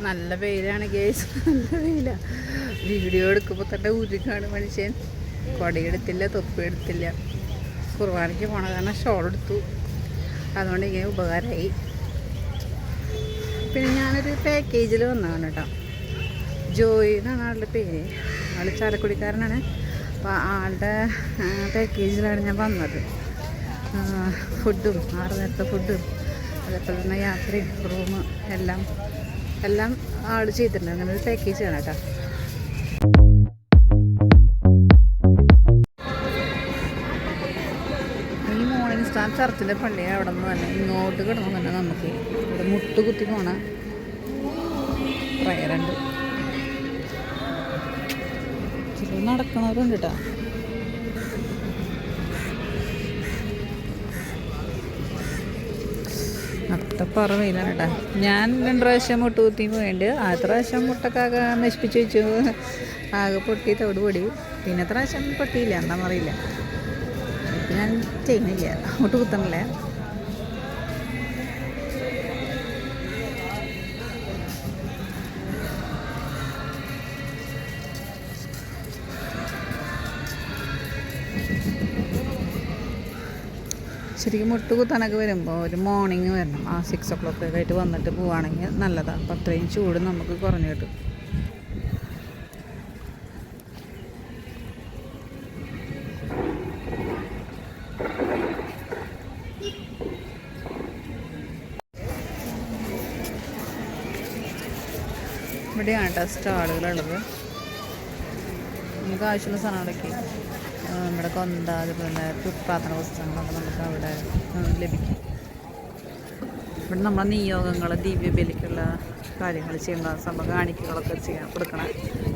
നല്ല വെയിലാണ് ഗേസ്, നല്ല വെയിലാണ്. വീഡിയോ എടുക്കുമ്പോൾ തന്നെ ഊരിക്കാണ് മനുഷ്യൻ. കൊടയെടുത്തില്ല, തൊപ്പി എടുത്തില്ല. കുർബാനയ്ക്ക് പോണ കാരണം ഷോൾ എടുത്തു. അതുകൊണ്ട് ഇങ്ങനെ ഉപകാരമായി. പിന്നെ ഞാനൊരു പാക്കേജിൽ വന്നതാണ് കേട്ടോ. ജോയി എന്നാണ് ആളുടെ പേര്. ആൾ ചാലക്കുടിക്കാരനാണ്. അപ്പോൾ ആളുടെ പാക്കേജിലാണ് ഞാൻ വന്നത്. ഫുഡും 6 നേരത്തെ ഫുഡും അതേപോലെ തന്നെ യാത്രയും റൂം എല്ലാം ആൾ ചെയ്തിട്ടുണ്ട്. അങ്ങനെ ഒരു പാക്കേജാണ് കേട്ടോ. ഈ മോർണിംഗ് സ്റ്റാർ ചർച്ചിലെ പള്ളി അവിടെ നിന്ന് തന്നെ ഇങ്ങോട്ട് കിടന്നു തന്നെ നമുക്ക് ഇവിടെ മുട്ടുകുത്തി പോണ പ്രയറുണ്ട്. ചില നടക്കണവരുണ്ട് കേട്ടോ. നട്ടപ്പറ വെയിലാണ് കേട്ടോ. ഞാൻ 2 പ്രാവശ്യം മുട്ടുകുത്തി പോയിട്ട് 1 പ്രാവശ്യം മുട്ടക്കാകെ നശിപ്പിച്ച് വെച്ചു. ആകെ പൊട്ടി തോട് പൊടി. പിന്നെ പ്രാവശ്യം പൊട്ടിയില്ല, എന്താണെന്നറിയില്ല. ഇപ്പം ഞാൻ ചെയ്യുന്നില്ല, മുട്ടുകുത്തണില്ല. ശരിക്കും മുട്ടുകുത്താനൊക്കെ വരുമ്പോൾ ഒരു മോർണിംഗ് വരണം. 6 o'clock ഒക്കെ ആയിട്ട് വന്നിട്ട് പോവുകയാണെങ്കിൽ നല്ലതാണ്. അപ്പം അത്രയും ചൂട് നമുക്ക് കുറഞ്ഞു കിട്ടും. ഇവിടെയാണ് കേട്ടോ സ്റ്റാളുകളുള്ളത്. നമുക്ക് ആവശ്യമുള്ള സാധനങ്ങളൊക്കെ നമ്മുടെ കൊന്ത, അതുപോലെ പ്രാർത്ഥന പുസ്തകങ്ങളൊക്കെ നമുക്ക് അവിടെ ലഭിക്കും. ഇവിടെ നമ്മളെ നിയോഗങ്ങൾ, ദിവ്യബലിക്കുള്ള കാര്യങ്ങൾ ചെയ്യുന്ന സംഭവം കാണിക്കകളൊക്കെ കൊടുക്കണ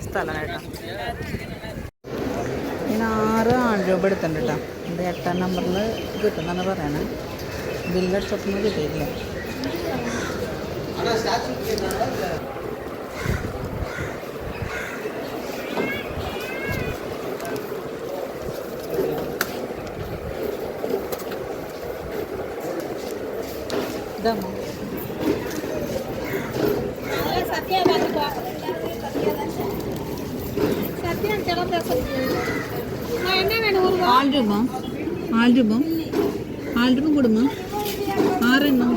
സ്ഥലമായിട്ടാണ്. പിന്നെ 6 രൂപ എടുത്തിട്ടുണ്ട് കേട്ടോ. ഇത് 8ാം നമ്പറിൽ കിട്ടുമെന്നാണ് പറയണത്. ബില്ലടിച്ചൊന്നും കിട്ടിയിട്ടില്ല. ഇതാമോ ആൽരൂപം കൊടുമോ 6 എണ്ണം.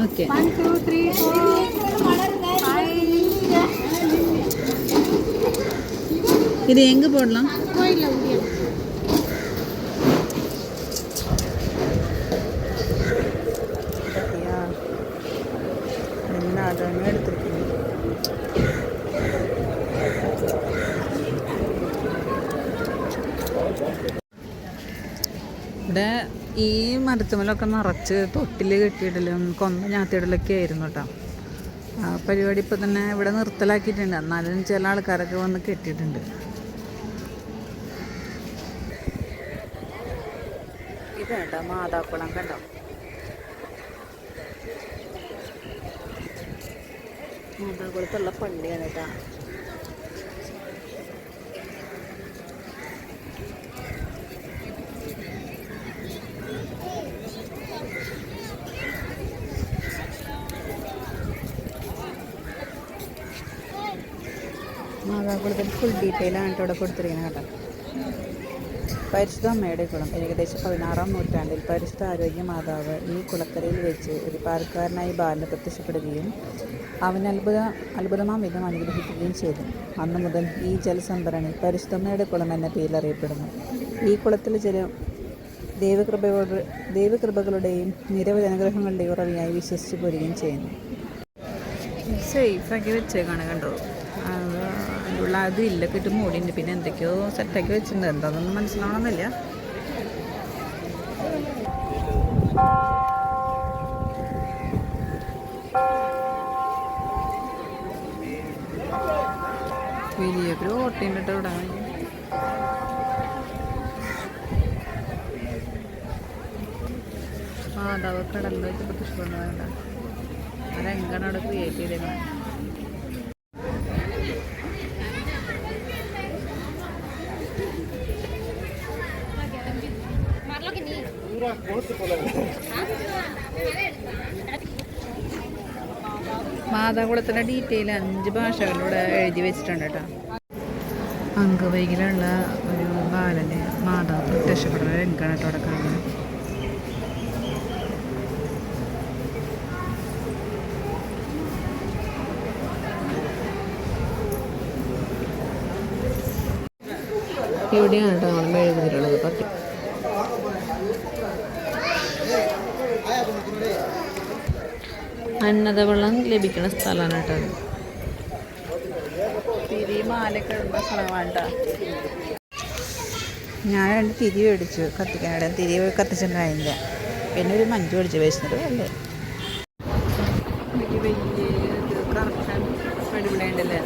ഓക്കെ. இது எங்க போடலாம்? கோயில்ல முடியும். என்ன அதெல்லாம் எடுத்துருக்கீங்க. ഇവിടെ ഈ മരത്തുമലൊക്കെ നിറച്ച് തൊട്ടിൽ കെട്ടിയിടലും കൊന്ന ഞാത്തിയിടലൊക്കെ ആയിരുന്നു കേട്ടോ. ആ പരിപാടി ഇപ്പോൾ തന്നെ ഇവിടെ നിർത്തലാക്കിയിട്ടുണ്ട്. എന്നാലും ചില ആൾക്കാരൊക്കെ വന്ന് കെട്ടിയിട്ടുണ്ട്. ഇത് കേട്ടോ മാതാക്കുളം കണ്ടോ. മാതാക്കുളത്തുള്ള പള്ളിയാണ് കേട്ടോ. മാതാകുളത്തിൽ ഫുൾ ഡീറ്റെയിലാണ് ഇവിടെ കൊടുത്തിരിക്കുന്നത് കേട്ടോ. പരിശുദ്ധ അമ്മയുടെ കുളം. ഏകദേശം 16ാം നൂറ്റാണ്ടിൽ പരിശുദ്ധ ആരോഗ്യ മാതാവ് ഈ കുളക്കരയിൽ വെച്ച് ഒരു പാൽക്കാരനായി ബാലന് പ്രത്യക്ഷപ്പെടുകയും അവന് അത്ഭുതമാം വിധം അനുഗ്രഹിക്കുകയും ചെയ്തു. അന്നു മുതൽ ഈ ജലസംഭരണി പരിശുദ്ധമ്മയുടെ കുളം എന്ന പേരിൽ അറിയപ്പെടുന്നു. ഈ കുളത്തിലെ ജലം ദൈവകൃപകളുടെയും നിരവധി അനുഗ്രഹങ്ങളുടെയും ഉറവിയായി വിശ്വസിച്ച് പോരുകയും ചെയ്യുന്നു. സേഫാക്കി വെച്ചേക്കാണ് കണ്ടോ. അതിലുള്ള അത് ഇല്ലൊക്കെ ഇട്ട് മൂടിയുണ്ട്. പിന്നെ എന്തൊക്കെയോ സെറ്റാക്കി വെച്ചിട്ടുണ്ട്. എന്താണെന്നൊന്നും മനസ്സിലാവണമെന്നില്ല. വലിയൊരു ഓട്ടയുണ്ട് കേട്ടോ ഇവിടെ. മാതാവ് കടലിൽ വെച്ച് പ്രതിഷ്ഠ അതെങ്ങനെ അവിടെ ക്രിയേറ്റ് ചെയ്തേക്കണം. മാതാകുളത്തിൻ്റെ ഡീറ്റെയിൽ 5 ഭാഷകളിലൂടെ എഴുതി വെച്ചിട്ടുണ്ട് കേട്ടോ. അംഗവൈകല്യമുള്ള ഒരു ബാലനെ മാതാവ് പ്രത്യക്ഷപ്പെടുന്ന രംഗമാണ് കേട്ടോ അവിടെ കാണുന്നത്. ഇവിടെയാണ് കേട്ടോ നമ്മൾ മെഴുകുതിരിയുള്ളത്. അന്നദവെള്ളം ലഭിക്കുന്ന സ്ഥലമാണ് കേട്ടോ. തിരി മാലൊക്കെ ഇടുന്ന സ്ഥലമാണ് കേട്ടോ. ഞാൻ 2 തിരി മേടിച്ചു കത്തിക്കാനിടാൻ. തിരി കത്തിച്ചിട്ടുണ്ടായില്ല. പിന്നെ ഒരു മഞ്ചു മേടിച്ചു വെച്ചിട്ട് അല്ലേ വലിയ കറക്ഷൻ അടിപൊളിയുണ്ടല്ലേ.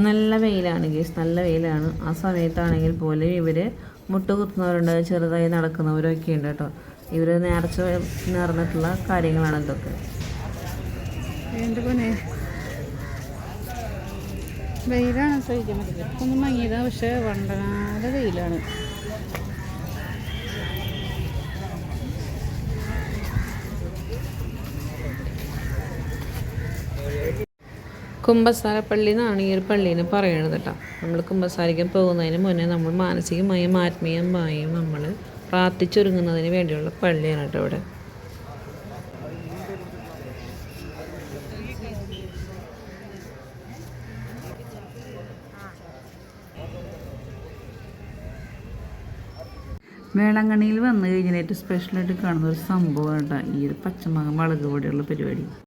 നല്ല വെയിലാണ് ഗേസ്, നല്ല വെയിലാണ്. ആ സമയത്താണെങ്കിൽ പോലും ഇവർ മുട്ടുകുത്തുന്നവരുണ്ട്, ചെറുതായി നടക്കുന്നവരൊക്കെ ഉണ്ട് കേട്ടോ. ഇവർ നേർച്ച നേർന്നിട്ടുള്ള കാര്യങ്ങളാണ് ഇതൊക്കെ. എൻ്റെ പൊന്നെ വെയിലാണ് സഹിക്കാൻ പറ്റില്ല. ഒന്ന് മങ്ങിയതാ, പക്ഷെ വണ്ടനാതെ വെയിലാണ്. കുമ്പസാരപ്പള്ളി എന്നാണ് ഈ ഒരു പള്ളീനെ പറയണത് കേട്ടോ. നമ്മൾ കുമ്പസാരിക്കാൻ പോകുന്നതിന് മുന്നേ നമ്മൾ മാനസികമായും ആത്മീയമായും നമ്മൾ പ്രാർത്ഥിച്ചൊരുങ്ങുന്നതിന് വേണ്ടിയുള്ള പള്ളിയാണ് കേട്ടോ ഇവിടെ. വേളാങ്കണ്ണിയിൽ വന്നു കഴിഞ്ഞാൽ ഏറ്റവും സ്പെഷ്യലായിട്ട് കാണുന്ന ഒരു സംഭവമാണ് കേട്ടോ ഈ ഒരു പച്ചമുളക് മുളക് പൊടിയുള്ള പരിപാടി.